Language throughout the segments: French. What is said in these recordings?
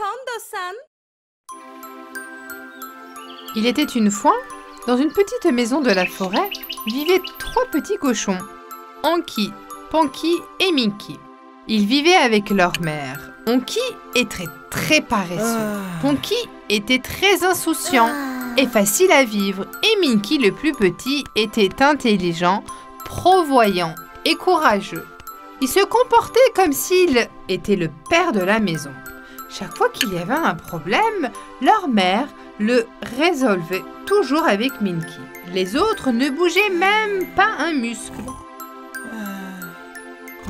Kondo-san. Il était une fois, dans une petite maison de la forêt, vivaient 3 petits cochons, Anki, Panky et Minky. Ils vivaient avec leur mère. Anki était très paresseux. Panky était très insouciant et facile à vivre. Et Minky, le plus petit, était intelligent, prévoyant et courageux. Il se comportait comme s'il était le père de la maison. Chaque fois qu'il y avait un problème, leur mère le résolvait toujours avec Minky. Les autres ne bougeaient même pas un muscle.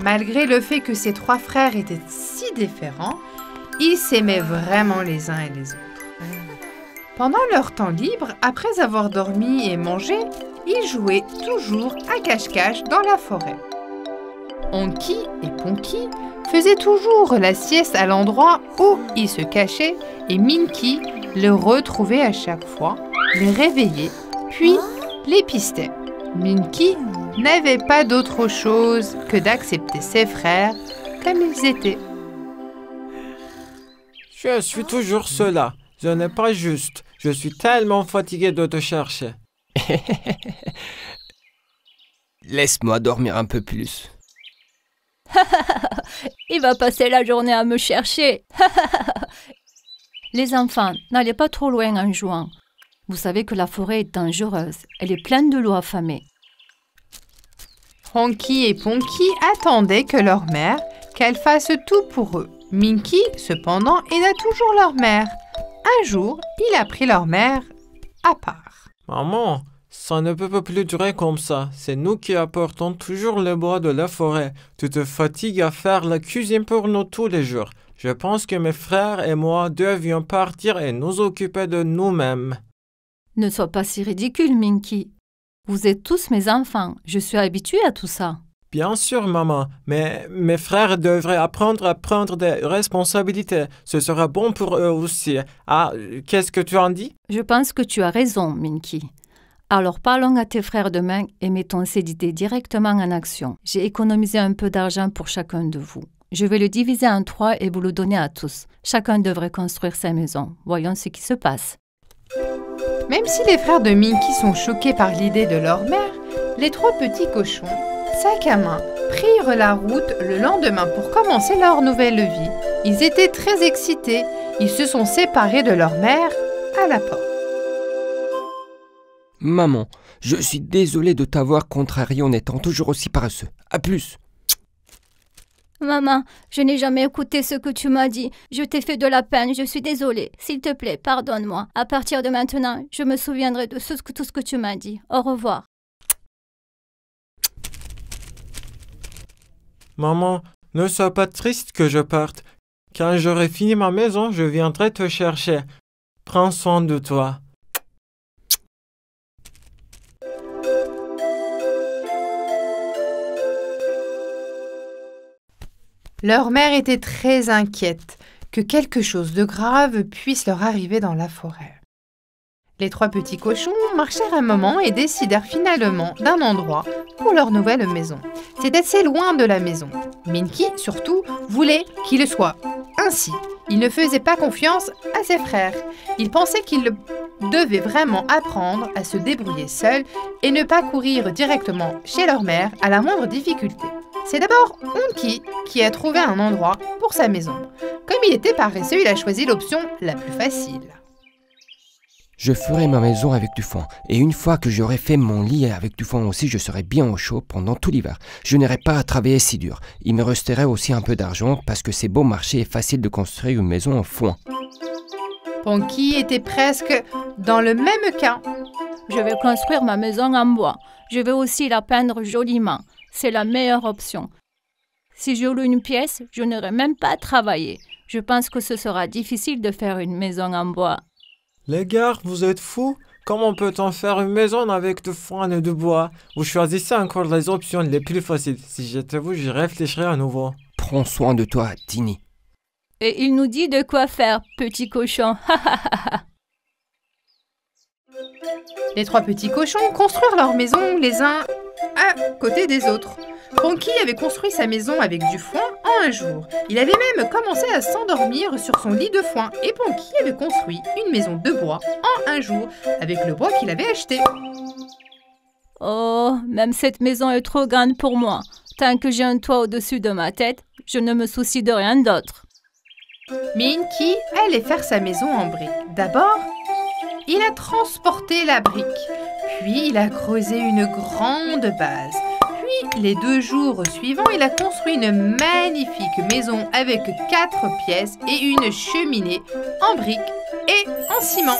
Malgré le fait que ces 3 frères étaient si différents, ils s'aimaient vraiment les uns et les autres. Pendant leur temps libre, après avoir dormi et mangé, ils jouaient toujours à cache-cache dans la forêt. Anki et Panky faisaient toujours la sieste à l'endroit où ils se cachaient et Minky les retrouvait à chaque fois, les réveillait, puis les pistait. Minky n'avait pas d'autre chose que d'accepter ses frères comme ils étaient. Je suis toujours cela. Ce n'est pas juste. Je suis tellement fatigué de te chercher. Laisse-moi dormir un peu plus. Il va passer la journée à me chercher. Les enfants, n'allez pas trop loin en jouant. Vous savez que la forêt est dangereuse. Elle est pleine de loups affamés. Anki et Panky attendaient que leur mère, qu'elle fasse tout pour eux. Minky, cependant, aida toujours leur mère. Un jour, il a pris leur mère à part. Maman, ça ne peut plus durer comme ça. C'est nous qui apportons toujours le bois de la forêt. Tu te fatigues à faire la cuisine pour nous tous les jours. Je pense que mes frères et moi devions partir et nous occuper de nous-mêmes. Ne sois pas si ridicule, Minky. Vous êtes tous mes enfants. Je suis habituée à tout ça. Bien sûr, maman, mais mes frères devraient apprendre à prendre des responsabilités. Ce sera bon pour eux aussi. Ah, qu'est-ce que tu en dis? Je pense que tu as raison, Minky. Alors parlons à tes frères demain et mettons ces idées directement en action. J'ai économisé un peu d'argent pour chacun de vous. Je vais le diviser en 3 et vous le donner à tous. Chacun devrait construire sa maison. Voyons ce qui se passe. Même si les frères de Minky sont choqués par l'idée de leur mère, les 3 petits cochons, sac à main, prirent la route le lendemain pour commencer leur nouvelle vie. Ils étaient très excités. Ils se sont séparés de leur mère à la porte. Maman, je suis désolé de t'avoir contrarié en étant toujours aussi paresseux. À plus. Maman, je n'ai jamais écouté ce que tu m'as dit. Je t'ai fait de la peine, je suis désolée. S'il te plaît, pardonne-moi. À partir de maintenant, je me souviendrai de tout ce que tu m'as dit. Au revoir. Maman, ne sois pas triste que je parte. Quand j'aurai fini ma maison, je viendrai te chercher. Prends soin de toi. Leur mère était très inquiète que quelque chose de grave puisse leur arriver dans la forêt. Les 3 petits cochons marchèrent un moment et décidèrent finalement d'un endroit pour leur nouvelle maison. C'est assez loin de la maison. Minky, surtout, voulait qu'il le soit ainsi. Il ne faisait pas confiance à ses frères. Il pensait qu'ils devaient vraiment apprendre à se débrouiller seuls et ne pas courir directement chez leur mère à la moindre difficulté. C'est d'abord Anki qui a trouvé un endroit pour sa maison. Comme il était paresseux, il a choisi l'option la plus facile. Je ferai ma maison avec du foin. Et une fois que j'aurai fait mon lit avec du foin aussi, je serai bien au chaud pendant tout l'hiver. Je n'aurai pas à travailler si dur. Il me resterait aussi un peu d'argent parce que c'est bon marché et facile de construire une maison en foin. Panky était presque dans le même cas. Je vais construire ma maison en bois. Je vais aussi la peindre joliment. C'est la meilleure option. Si je loue une pièce, je n'aurai même pas à travailler. Je pense que ce sera difficile de faire une maison en bois. Les gars, vous êtes fous? Comment peut-on faire une maison avec de foin et de bois? Vous choisissez encore les options les plus faciles. Si j'étais vous, j'y réfléchirais à nouveau. Prends soin de toi, Tini. Et il nous dit de quoi faire, petit cochon. Les 3 petits cochons construirent leur maison les uns à côté des autres. Ponky avait construit sa maison avec du foin en un jour. Il avait même commencé à s'endormir sur son lit de foin. Et Ponky avait construit une maison de bois en un jour avec le bois qu'il avait acheté. Oh, même cette maison est trop grande pour moi. Tant que j'ai un toit au-dessus de ma tête, je ne me soucie de rien d'autre. Minky allait faire sa maison en briques. D'abord, il a transporté la brique. Puis, il a creusé une grande base. Puis, les 2 jours suivants, il a construit une magnifique maison avec 4 pièces et une cheminée en briques et en ciment.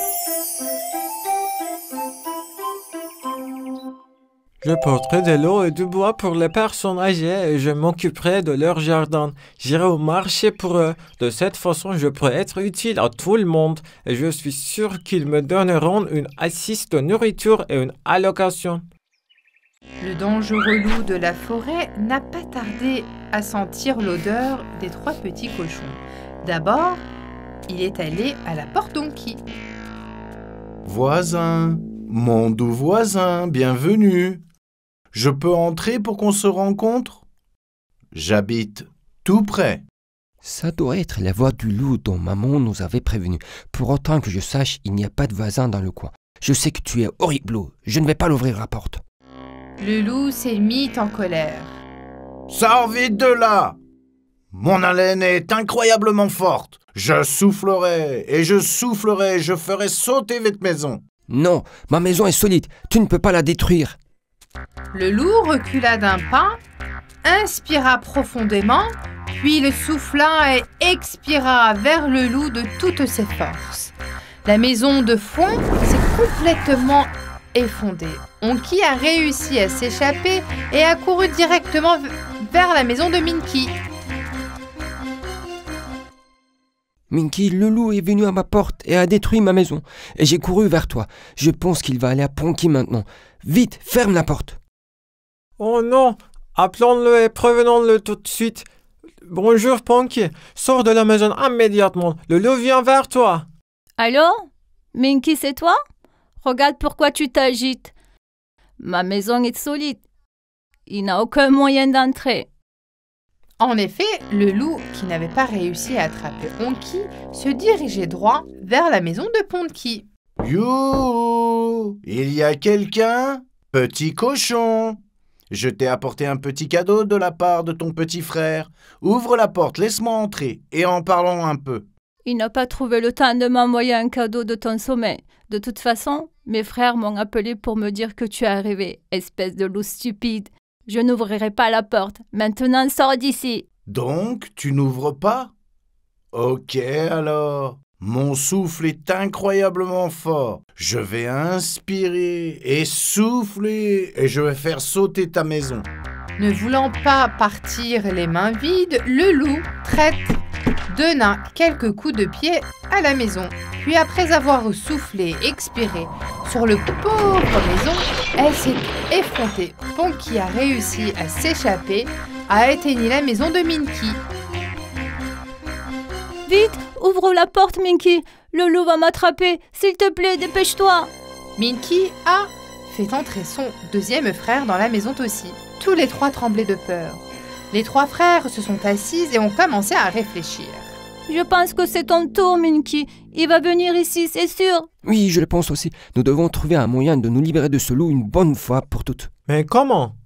Je porterai de l'eau et du bois pour les personnes âgées et je m'occuperai de leur jardin. J'irai au marché pour eux. De cette façon, je pourrai être utile à tout le monde et je suis sûr qu'ils me donneront une assise de nourriture et une allocation. Le dangereux loup de la forêt n'a pas tardé à sentir l'odeur des 3 petits cochons. D'abord, il est allé à la porte d'Onky. Voisin, mon doux voisin, bienvenue. Je peux entrer pour qu'on se rencontre? J'habite tout près. Ça doit être la voix du loup dont maman nous avait prévenu. Pour autant que je sache, il n'y a pas de voisin dans le coin. Je sais que tu es horrible, loup. Je ne vais pas l'ouvrir la porte. Le loup s'est mis en colère. Sors vite de là! Mon haleine est incroyablement forte. Je soufflerai et je soufflerai, je ferai sauter votre maison. Non, ma maison est solide. Tu ne peux pas la détruire. Le loup recula d'un pas, inspira profondément, puis il souffla et expira vers le loup de toutes ses forces. La maison de foin s'est complètement effondrée. Onky a réussi à s'échapper et a couru directement vers la maison de Minky. Minky, le loup est venu à ma porte et a détruit ma maison. Et j'ai couru vers toi. Je pense qu'il va aller à Ponky maintenant. Vite, ferme la porte. Oh non! Appelons-le et prévenons-le tout de suite. Bonjour Ponky, sors de la maison immédiatement. Le loup vient vers toi. Allô? Minky, c'est toi? Regarde pourquoi tu t'agites. Ma maison est solide. Il n'a aucun moyen d'entrer. En effet, le loup, qui n'avait pas réussi à attraper Onky, se dirigeait droit vers la maison de Ponky. You! Il y a quelqu'un? Petit cochon! Je t'ai apporté un petit cadeau de la part de ton petit frère. Ouvre la porte, laisse-moi entrer et en parlons un peu. Il n'a pas trouvé le temps de m'envoyer un cadeau de ton sommeil. De toute façon, mes frères m'ont appelé pour me dire que tu es arrivé, espèce de loup stupide. Je n'ouvrirai pas la porte. Maintenant, sors d'ici. Donc, tu n'ouvres pas? Ok alors. Mon souffle est incroyablement fort. Je vais inspirer et souffler et je vais faire sauter ta maison. Ne voulant pas partir les mains vides, le loup donna quelques coups de pied à la maison. Puis après avoir soufflé et expiré sur le pauvre maison, elle s'est effrontée. Ponky a réussi à s'échapper, a éteint la maison de Minky. Vite, ouvre la porte, Minky. Le loup va m'attraper. S'il te plaît, dépêche-toi. Minky a fait entrer son 2e frère dans la maison aussi. Tous les 3 tremblaient de peur. Les 3 frères se sont assis et ont commencé à réfléchir. Je pense que c'est ton tour, Minky. Il va venir ici, c'est sûr. Oui, je le pense aussi. Nous devons trouver un moyen de nous libérer de ce loup une bonne fois pour toutes. Mais comment?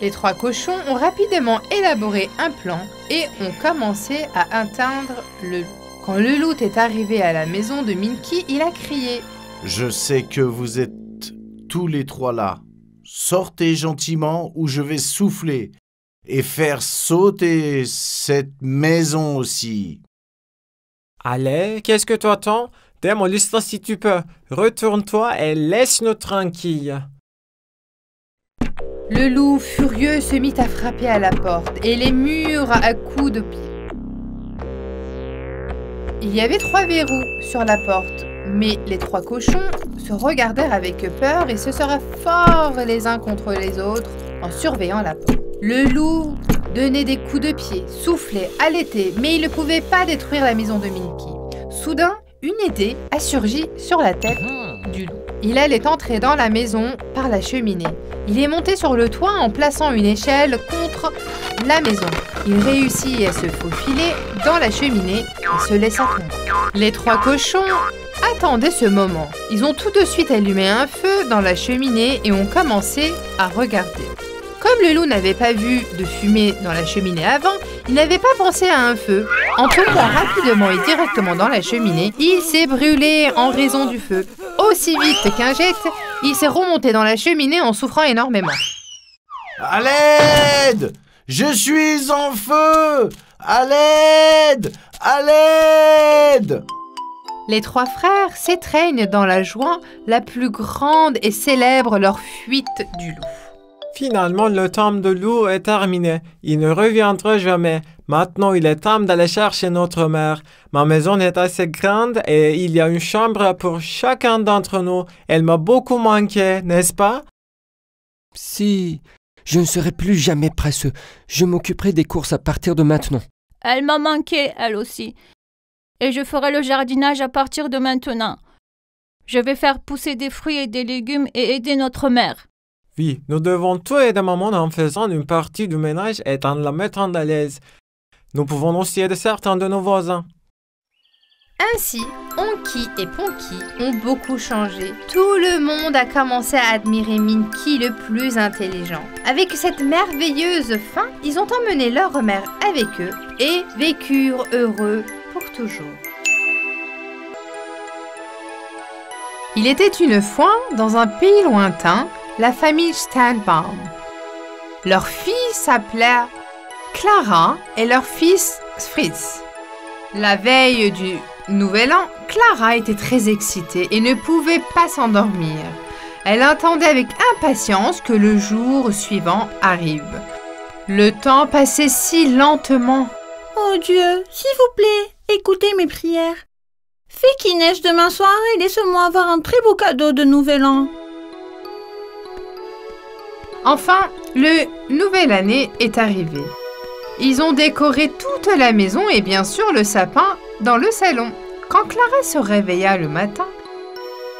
Les 3 cochons ont rapidement élaboré un plan et ont commencé à atteindre le loup. Quand le loup est arrivé à la maison de Minky, il a crié. Je sais que vous êtes tous les 3 là. Sortez gentiment ou je vais souffler et faire sauter cette maison aussi. Allez, qu'est-ce que tu attends? Démolis-la si tu peux. Retourne-toi et laisse-nous tranquilles. Le loup furieux se mit à frapper à la porte et les murs à coups de pied. Il y avait 3 verrous sur la porte, mais les 3 cochons se regardèrent avec peur et se seraient forts les uns contre les autres en surveillant la porte. Le loup donnait des coups de pied, soufflait, halétait, mais il ne pouvait pas détruire la maison de Minky. Soudain, une idée a surgi sur la tête du loup. Il allait entrer dans la maison par la cheminée. Il est monté sur le toit en plaçant une échelle contre la maison. Il réussit à se faufiler dans la cheminée et se laissa tomber. Les 3 cochons attendaient ce moment. Ils ont tout de suite allumé un feu dans la cheminée et ont commencé à regarder. Comme le loup n'avait pas vu de fumée dans la cheminée avant, il n'avait pas pensé à un feu. En tombant rapidement et directement dans la cheminée, il s'est brûlé en raison du feu. Aussi vite qu'un jet, il s'est remonté dans la cheminée en souffrant énormément. À l'aide! Je suis en feu! À l'aide! À l'aide! Les 3 frères s'étreignent dans la joie la plus grande et célèbrent leur fuite du loup. Finalement, le temps de loup est terminé. Il ne reviendra jamais. Maintenant, il est temps d'aller chercher notre mère. Ma maison est assez grande et il y a une chambre pour chacun d'entre nous. Elle m'a beaucoup manqué, n'est-ce pas? Si, je ne serai plus jamais presseux. Je m'occuperai des courses à partir de maintenant. Elle m'a manqué, elle aussi. Et je ferai le jardinage à partir de maintenant. Je vais faire pousser des fruits et des légumes et aider notre mère. Oui, nous devons tout aider maman en faisant une partie du ménage et en la mettant à l'aise. Nous pouvons aussi aider certains de nos voisins. Ainsi, Honky et Ponky ont beaucoup changé. Tout le monde a commencé à admirer Minky le plus intelligent. Avec cette merveilleuse fin, ils ont emmené leur mère avec eux et vécurent heureux pour toujours. Il était une fois, dans un pays lointain, la famille Stanbaum. Leur fille s'appelait Clara et leur fils Fritz. La veille du Nouvel An, Clara était très excitée et ne pouvait pas s'endormir. Elle attendait avec impatience que le jour suivant arrive. Le temps passait si lentement. Oh Dieu, s'il vous plaît, écoutez mes prières. Fais qu'il neige demain soir et laisse-moi avoir un très beau cadeau de Nouvel An. Enfin, le Nouvelle Année est arrivé. Ils ont décoré toute la maison et bien sûr le sapin dans le salon. Quand Clara se réveilla le matin,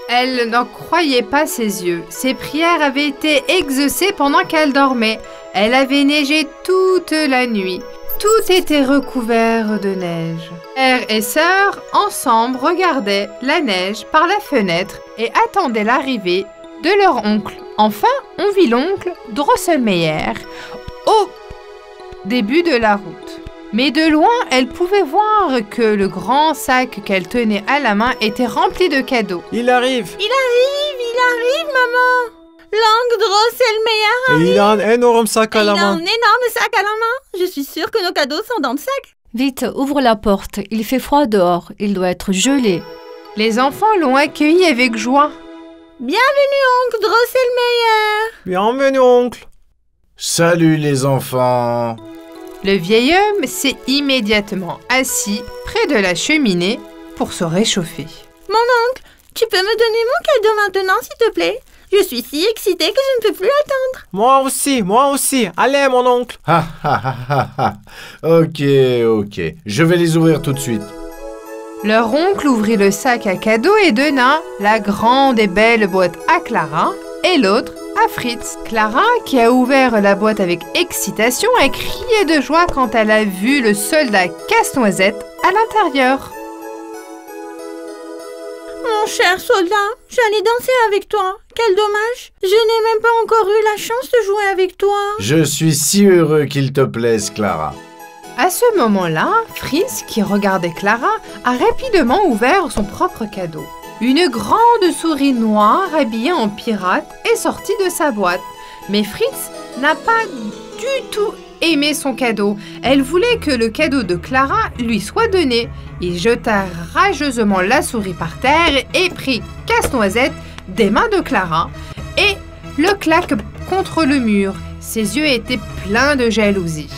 elle n'en croyait pas ses yeux. Ses prières avaient été exaucées pendant qu'elle dormait. Elle avait neigé toute la nuit. Tout était recouvert de neige. Père et sœur, ensemble, regardaient la neige par la fenêtre et attendaient l'arrivée de leur oncle. Enfin, on vit l'oncle Drosselmeyer au début de la route. Mais de loin, elle pouvait voir que le grand sac qu'elle tenait à la main était rempli de cadeaux. Il arrive! Il arrive, maman. L'oncle Drosselmeyer Et il a un énorme sac à la Il a un main. énorme sac à la main. Je suis sûre que nos cadeaux sont dans le sac. Vite, ouvre la porte. Il fait froid dehors. Il doit être gelé. Les enfants l'ont accueilli avec joie. Bienvenue, oncle Drosselmeyer. Bienvenue, oncle! Salut les enfants! Le vieil homme s'est immédiatement assis près de la cheminée pour se réchauffer. Mon oncle, tu peux me donner mon cadeau maintenant, s'il te plaît? Je suis si excitée que je ne peux plus attendre. Moi aussi. Allez, mon oncle! Ha ha ha ha ha! Ok. Je vais les ouvrir tout de suite. Leur oncle ouvrit le sac à cadeaux et donna la grande et belle boîte à Clara et l'autre à Fritz. Clara, qui a ouvert la boîte avec excitation, a crié de joie quand elle a vu le soldat Casse-Noisette à l'intérieur. Mon cher soldat, j'allais danser avec toi. Quel dommage. Je n'ai même pas encore eu la chance de jouer avec toi. Je suis si heureux qu'il te plaise, Clara. À ce moment-là, Fritz, qui regardait Clara, a rapidement ouvert son propre cadeau. Une grande souris noire habillée en pirate est sortie de sa boîte. Mais Fritz n'a pas du tout aimé son cadeau. Elle voulait que le cadeau de Clara lui soit donné. Il jeta rageusement la souris par terre et prit Casse-Noisette des mains de Clara et le claque contre le mur. Ses yeux étaient pleins de jalousie.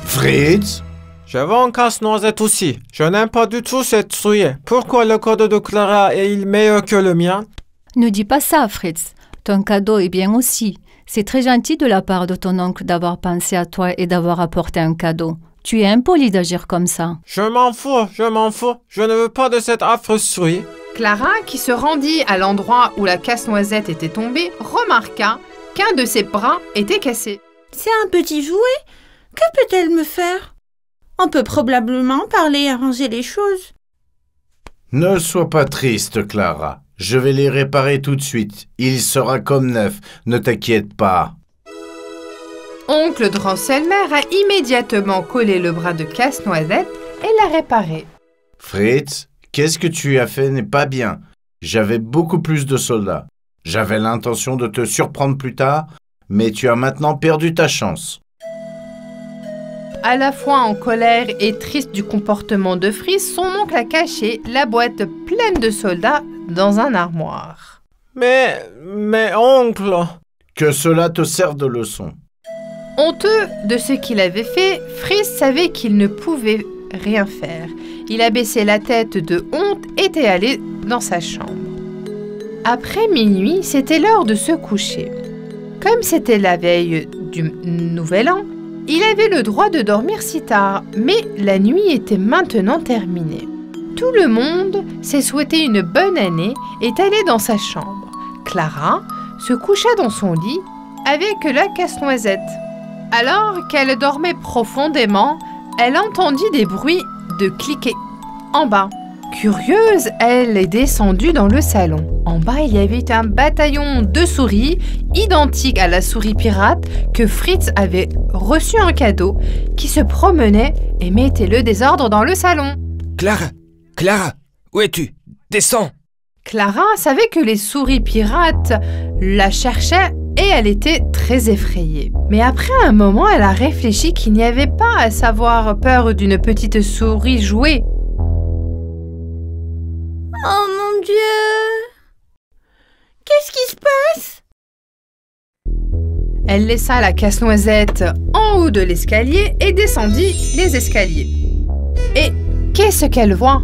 Fritz? Je veux un casse-noisette aussi. Je n'aime pas du tout cette souris. Pourquoi le cadeau de Clara est-il meilleur que le mien? Ne dis pas ça, Fritz. Ton cadeau est bien aussi. C'est très gentil de la part de ton oncle d'avoir pensé à toi et d'avoir apporté un cadeau. Tu es impoli d'agir comme ça. Je m'en fous. Je ne veux pas de cette affreuse souris. Clara, qui se rendit à l'endroit où la casse-noisette était tombée, remarqua qu'un de ses bras était cassé. C'est un petit jouet. Que peut-elle me faire? On peut probablement parler et arranger les choses. Ne sois pas triste, Clara. Je vais les réparer tout de suite. Il sera comme neuf. Ne t'inquiète pas. Oncle Drosselmayer a immédiatement collé le bras de Casse-Noisette et l'a réparé. Fritz, qu'est-ce que tu as fait n'est pas bien. J'avais beaucoup plus de soldats. J'avais l'intention de te surprendre plus tard, mais tu as maintenant perdu ta chance. À la fois en colère et triste du comportement de Fritz, son oncle a caché la boîte pleine de soldats dans un armoire. Mais oncle, Que cela te serve de leçon. Honteux de ce qu'il avait fait, Fritz savait qu'il ne pouvait rien faire. Il a baissé la tête de honte et était allé dans sa chambre. Après minuit, c'était l'heure de se coucher. Comme c'était la veille du Nouvel An, il avait le droit de dormir si tard, mais la nuit était maintenant terminée. Tout le monde s'est souhaité une bonne année et est allé dans sa chambre. Clara se coucha dans son lit avec la casse-noisette. Alors qu'elle dormait profondément, elle entendit des bruits de cliquet en bas. Curieuse, elle est descendue dans le salon. En bas, il y avait un bataillon de souris, identique à la souris pirate que Fritz avait reçu en cadeau, qui se promenait et mettait le désordre dans le salon. Clara, où es-tu? Descends! Clara savait que les souris pirates la cherchaient et elle était très effrayée. Mais après un moment, elle a réfléchi qu'il n'y avait pas à savoir peur d'une petite souris jouée. Oh mon Dieu! Qu'est-ce qui se passe? Elle laissa la casse-noisette en haut de l'escalier et descendit les escaliers. Et qu'est-ce qu'elle voit?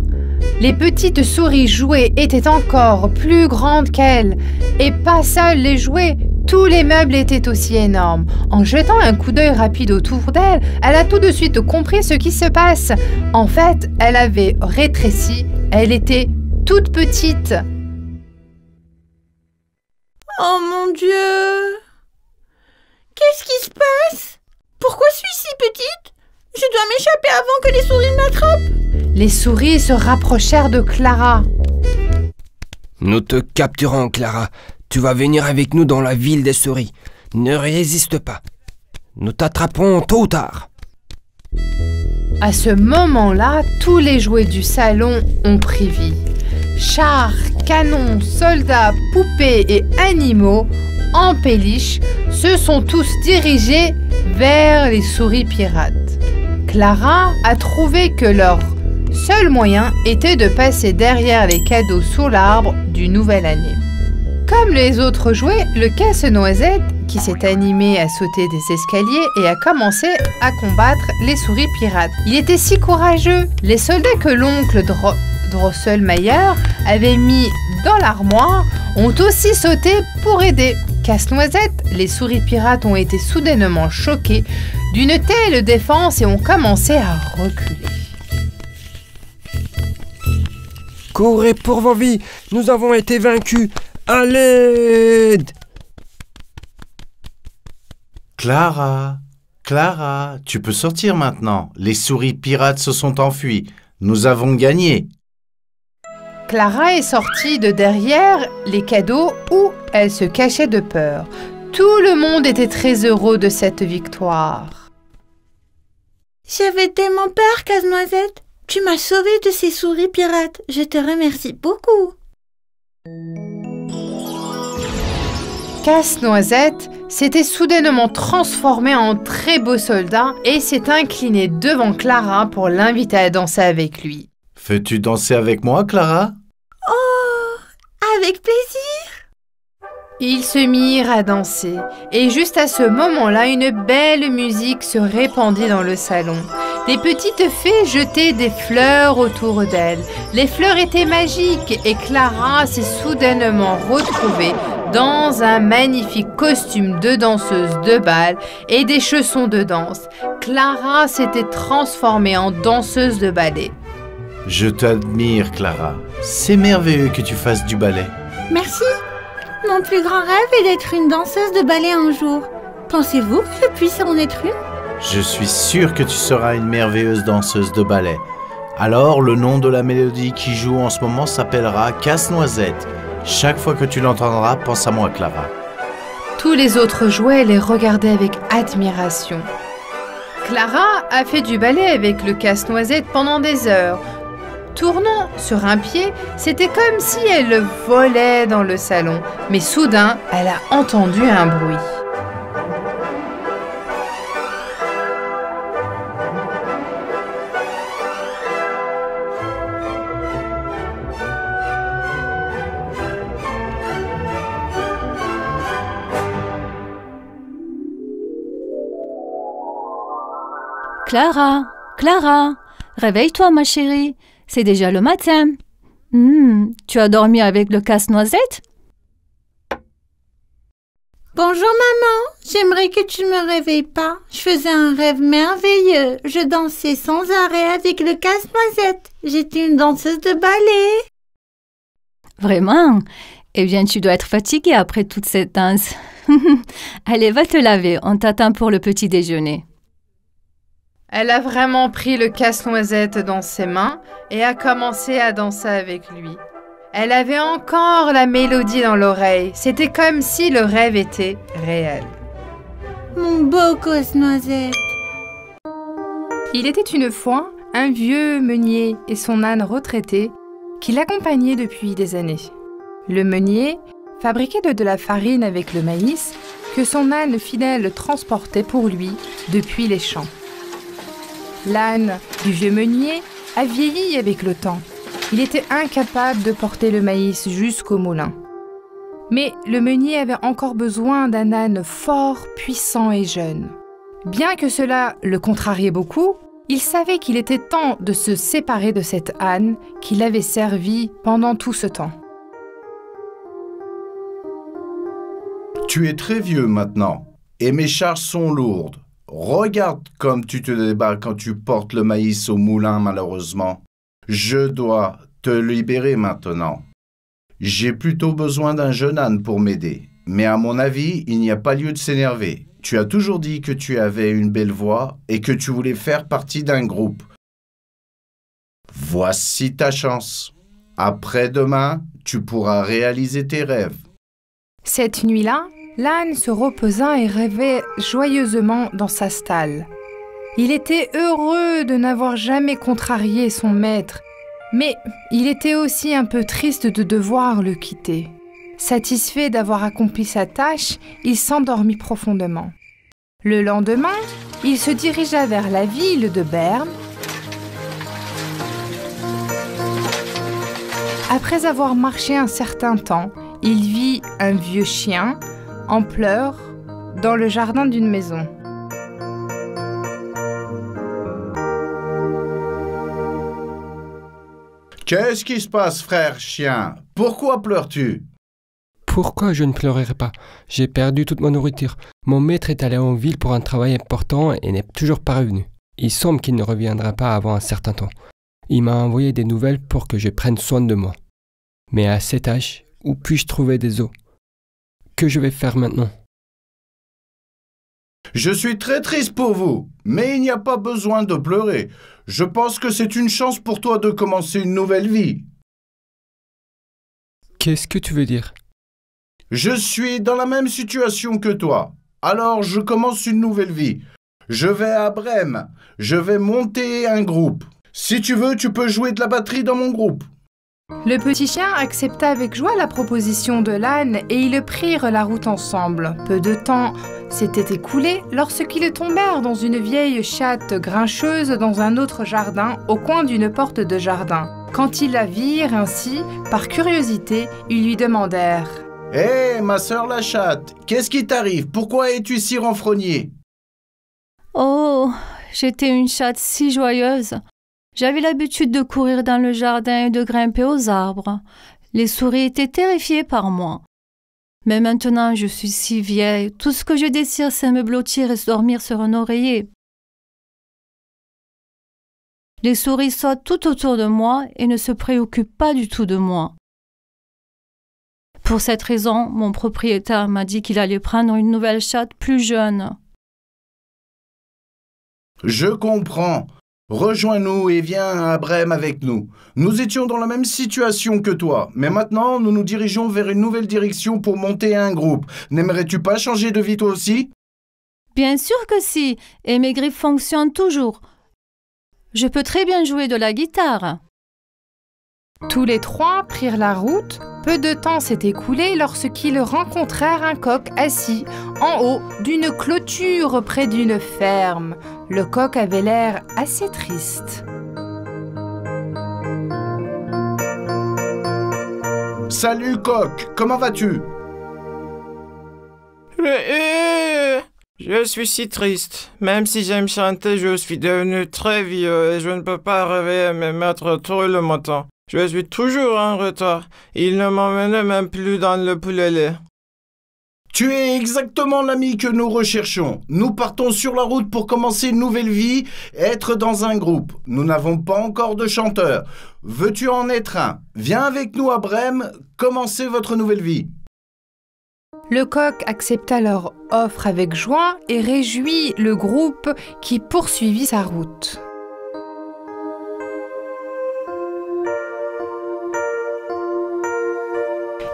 Les petites souris jouées étaient encore plus grandes qu'elle. Et pas seules les jouets, tous les meubles étaient aussi énormes. En jetant un coup d'œil rapide autour d'elle, elle a tout de suite compris ce qui se passe. En fait, elle avait rétréci, elle était toute petite. Oh mon Dieu! Qu'est-ce qui se passe? Pourquoi suis-je si petite? Je dois m'échapper avant que les souris m'attrapent. Les souris se rapprochèrent de Clara. Nous te capturons, Clara. Tu vas venir avec nous dans la ville des souris. Ne résiste pas. Nous t'attraperons tôt ou tard. À ce moment-là, tous les jouets du salon ont pris vie. Chars, canons, soldats, poupées et animaux en péliche se sont tous dirigés vers les souris pirates. Clara a trouvé que leur seul moyen était de passer derrière les cadeaux sous l'arbre du Nouvelle Année. Comme les autres jouets, le casse-noisette, qui s'est animé à sauter des escaliers et a commencé à combattre les souris pirates. Il était si courageux. Les soldats que l'oncle Drosselmayer avait mis dans l'armoire ont aussi sauté pour aider. Casse-noisette, les souris pirates ont été soudainement choqués d'une telle défense et ont commencé à reculer. Courez pour vos vies, nous avons été vaincus. À l'aide! Clara, tu peux sortir maintenant. Les souris pirates se sont enfuis. Nous avons gagné. Clara est sortie de derrière les cadeaux où elle se cachait de peur. Tout le monde était très heureux de cette victoire. J'avais tellement peur, Casse-Noisette. Tu m'as sauvée de ces souris pirates. Je te remercie beaucoup. Casse-Noisette s'était soudainement transformé en très beau soldat et s'est incliné devant Clara pour l'inviter à danser avec lui. Veux-tu danser avec moi, Clara? Oh, avec plaisir. Ils se mirent à danser et juste à ce moment-là, une belle musique se répandit dans le salon. Des petites fées jetaient des fleurs autour d'elles. Les fleurs étaient magiques et Clara s'est soudainement retrouvée dans un magnifique costume de danseuse de bal et des chaussons de danse. Clara s'était transformée en danseuse de ballet. Je t'admire, Clara. C'est merveilleux que tu fasses du ballet. Merci. Mon plus grand rêve est d'être une danseuse de ballet un jour. Pensez-vous que je puisse en être une? Je suis sûr que tu seras une merveilleuse danseuse de ballet. Alors, le nom de la mélodie qui joue en ce moment s'appellera Casse-Noisette. Chaque fois que tu l'entendras, pense à moi, Clara. Tous les autres jouets les regardaient avec admiration. Clara a fait du ballet avec le casse-noisette pendant des heures. Tournant sur un pied, c'était comme si elle volait dans le salon. Mais soudain, elle a entendu un bruit. Clara, Clara, réveille-toi ma chérie, c'est déjà le matin. Tu as dormi avec le casse-noisette? Bonjour maman, j'aimerais que tu ne me réveilles pas. Je faisais un rêve merveilleux. Je dansais sans arrêt avec le casse-noisette. J'étais une danseuse de ballet. Vraiment? Eh bien, tu dois être fatiguée après toute cette danse. Allez, va te laver, on t'attend pour le petit déjeuner. Elle a vraiment pris le casse-noisette dans ses mains et a commencé à danser avec lui. Elle avait encore la mélodie dans l'oreille. C'était comme si le rêve était réel. Mon beau casse-noisette. Il était une fois un vieux meunier et son âne retraité qui l'accompagnaient depuis des années. Le meunier fabriquait de la farine avec le maïs que son âne fidèle transportait pour lui depuis les champs. L'âne du vieux meunier a vieilli avec le temps. Il était incapable de porter le maïs jusqu'au moulin. Mais le meunier avait encore besoin d'un âne fort, puissant et jeune. Bien que cela le contrariait beaucoup, il savait qu'il était temps de se séparer de cet âne qui l'avait servi pendant tout ce temps. Tu es très vieux maintenant, et mes charges sont lourdes. Regarde comme tu te débats quand tu portes le maïs au moulin, malheureusement. Je dois te libérer maintenant. J'ai plutôt besoin d'un jeune âne pour m'aider. Mais à mon avis, il n'y a pas lieu de s'énerver. Tu as toujours dit que tu avais une belle voix et que tu voulais faire partie d'un groupe. Voici ta chance. Après-demain, tu pourras réaliser tes rêves. Cette nuit-là, l'âne se reposa et rêvait joyeusement dans sa stalle. Il était heureux de n'avoir jamais contrarié son maître, mais il était aussi un peu triste de devoir le quitter. Satisfait d'avoir accompli sa tâche, il s'endormit profondément. Le lendemain, il se dirigea vers la ville de Berne. Après avoir marché un certain temps, il vit un vieux chien en pleurs dans le jardin d'une maison. Qu'est-ce qui se passe, frère chien? Pourquoi pleures-tu? Pourquoi je ne pleurerai pas? J'ai perdu toute ma nourriture. Mon maître est allé en ville pour un travail important et n'est toujours pas revenu. Il semble qu'il ne reviendra pas avant un certain temps. Il m'a envoyé des nouvelles pour que je prenne soin de moi. Mais à cet âge, où puis-je trouver des os? Que je vais faire maintenant? Je suis très triste pour vous, mais il n'y a pas besoin de pleurer. Je pense que c'est une chance pour toi de commencer une nouvelle vie. Qu'est-ce que tu veux dire? Je suis dans la même situation que toi. Alors je commence une nouvelle vie. Je vais à Brême. Je vais monter un groupe. Si tu veux, tu peux jouer de la batterie dans mon groupe. Le petit chien accepta avec joie la proposition de l'âne et ils prirent la route ensemble. Peu de temps s'était écoulé lorsqu'ils tombèrent dans une vieille chatte grincheuse dans un autre jardin au coin d'une porte de jardin. Quand ils la virent ainsi, par curiosité, ils lui demandèrent « Hé, ma sœur la chatte, qu'est-ce qui t'arrive? Pourquoi es-tu si renfrognée? » Oh, j'étais une chatte si joyeuse. J'avais l'habitude de courir dans le jardin et de grimper aux arbres. Les souris étaient terrifiées par moi. Mais maintenant, je suis si vieille. Tout ce que je désire, c'est me blottir et dormir sur un oreiller. Les souris sautent tout autour de moi et ne se préoccupent pas du tout de moi. Pour cette raison, mon propriétaire m'a dit qu'il allait prendre une nouvelle chatte plus jeune. Je comprends. Rejoins-nous et viens à Brême avec nous. Nous étions dans la même situation que toi, mais maintenant nous nous dirigeons vers une nouvelle direction pour monter un groupe. N'aimerais-tu pas changer de vie toi aussi? Bien sûr que si, et mes griffes fonctionnent toujours. Je peux très bien jouer de la guitare. Tous les trois prirent la route. Peu de temps s'est écoulé lorsqu'ils rencontrèrent un coq assis en haut d'une clôture près d'une ferme. Le coq avait l'air assez triste. Salut coq, comment vas-tu? Je suis si triste. Même si j'aime chanter, je suis devenu très vieux et je ne peux pas réveiller mes maîtres tout le matin. Je suis toujours en retard. Ils ne m'emmènent même plus dans le poulet. Tu es exactement l'ami que nous recherchons. Nous partons sur la route pour commencer une nouvelle vie, être dans un groupe. Nous n'avons pas encore de chanteur. Veux-tu en être un? Viens avec nous à Brême, commencez votre nouvelle vie. Le coq accepta leur offre avec joie et réjouit le groupe qui poursuivit sa route.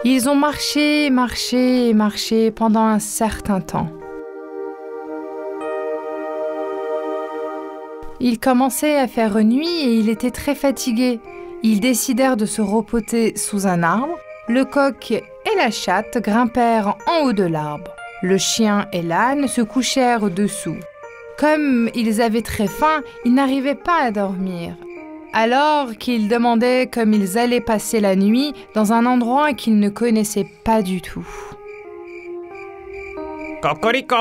Ils ont marché, marché et marché pendant un certain temps. Il commençait à faire nuit et il était très fatigué. Ils décidèrent de se reposer sous un arbre. Le coq et la chatte grimpèrent en haut de l'arbre. Le chien et l'âne se couchèrent dessous. Comme ils avaient très faim, ils n'arrivaient pas à dormir. Alors qu'ils demandaient comme ils allaient passer la nuit dans un endroit qu'ils ne connaissaient pas du tout. Cocorico!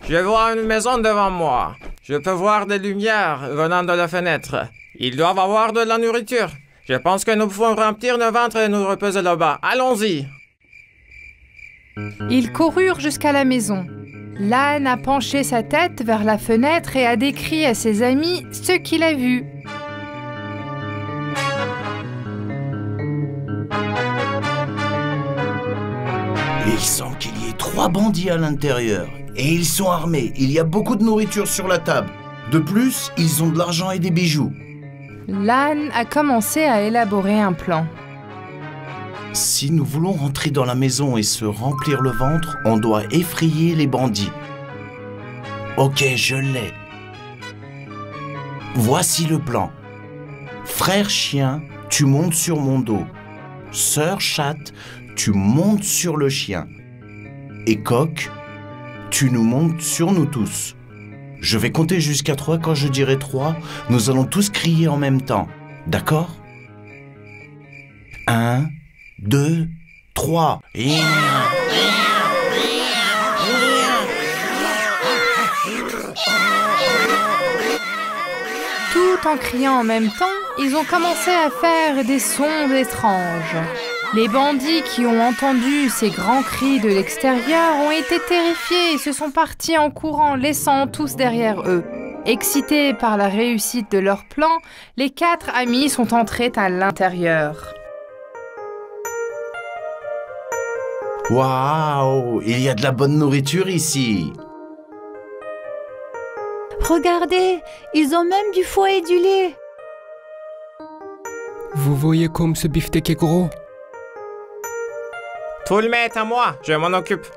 Je vois une maison devant moi. Je peux voir des lumières venant de la fenêtre. Ils doivent avoir de la nourriture. Je pense que nous pouvons remplir nos ventres et nous reposer là-bas. Allons-y! Ils coururent jusqu'à la maison. L'âne a penché sa tête vers la fenêtre et a décrit à ses amis ce qu'il a vu. Il semble qu'il y ait 3 bandits à l'intérieur. Et ils sont armés. Il y a beaucoup de nourriture sur la table. De plus, ils ont de l'argent et des bijoux. L'âne a commencé à élaborer un plan. Si nous voulons rentrer dans la maison et se remplir le ventre, on doit effrayer les bandits. Ok, je l'ai. Voici le plan. Frère chien, tu montes sur mon dos. Sœur chatte, tu montes sur le chien. Et coq, tu nous montes sur nous tous. Je vais compter jusqu'à 3. Quand je dirai 3, nous allons tous crier en même temps. D'accord? 1, 2, 3. Tout en criant en même temps, ils ont commencé à faire des sons étranges. Les bandits qui ont entendu ces grands cris de l'extérieur ont été terrifiés et se sont partis en courant, laissant tous derrière eux. Excités par la réussite de leur plan, les 4 amis sont entrés à l'intérieur. Waouh, il y a de la bonne nourriture ici. Regardez, ils ont même du foie et du lait. Vous voyez comme ce beefsteak est gros? Tout le mets est à moi, je m'en occupe.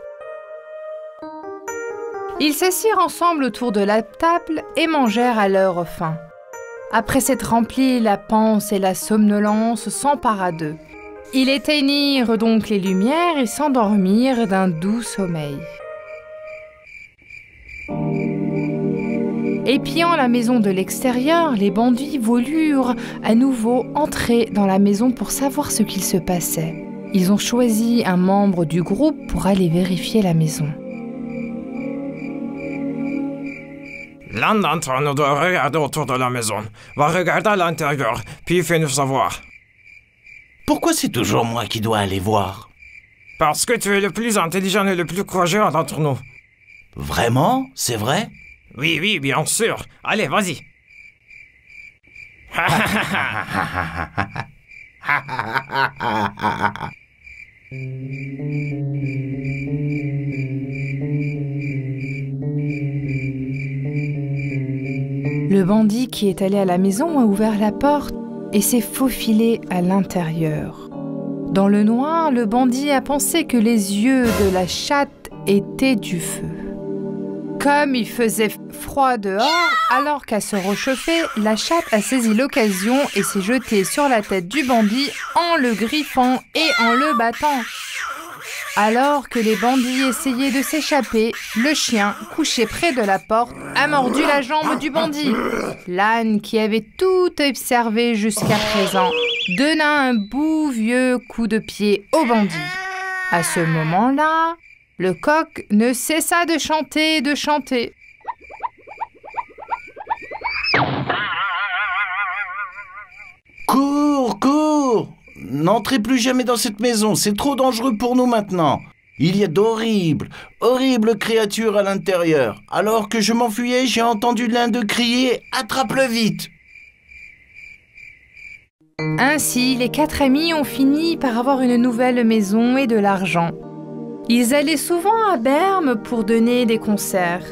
Ils s'assirent ensemble autour de la table et mangèrent à leur faim. Après s'être remplis, la panse et la somnolence s'emparent d'eux. Ils éteignirent donc les lumières et s'endormirent d'un doux sommeil. Épiant la maison de l'extérieur, les bandits voulurent à nouveau entrer dans la maison pour savoir ce qu'il se passait. Ils ont choisi un membre du groupe pour aller vérifier la maison. L'un d'entre nous doit regarder autour de la maison, va regarder à l'intérieur, puis fait nous savoir. Pourquoi c'est toujours moi qui dois aller voir? Parce que tu es le plus intelligent et le plus courageux d'entre nous. Vraiment? C'est vrai? Oui, bien sûr. Allez, vas-y. Le bandit qui est allé à la maison a ouvert la porte et s'est faufilé à l'intérieur. Dans le noir, le bandit a pensé que les yeux de la chatte étaient du feu. Comme il faisait froid dehors, alors qu'à se réchauffer, la chatte a saisi l'occasion et s'est jetée sur la tête du bandit en le griffant et en le battant. Alors que les bandits essayaient de s'échapper, le chien, couché près de la porte, a mordu la jambe du bandit. L'âne, qui avait tout observé jusqu'à présent, donna un bouvieux coup de pied au bandit. À ce moment-là, le coq ne cessa de chanter. Cours, cours! N'entrez plus jamais dans cette maison, c'est trop dangereux pour nous maintenant. Il y a d'horribles créatures à l'intérieur. Alors que je m'enfuyais, j'ai entendu l'un d'eux crier « Attrape-le vite !» Ainsi, les 4 amis ont fini par avoir une nouvelle maison et de l'argent. Ils allaient souvent à Berme pour donner des concerts.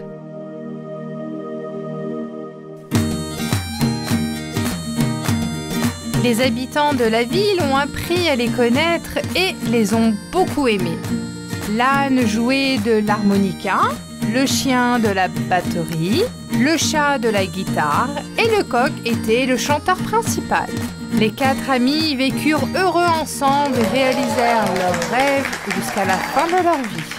Les habitants de la ville ont appris à les connaître et les ont beaucoup aimés. L'âne jouait de l'harmonica, le chien de la batterie, le chat de la guitare et le coq était le chanteur principal. Les 4 amis vécurent heureux ensemble et réalisèrent leurs rêves jusqu'à la fin de leur vie.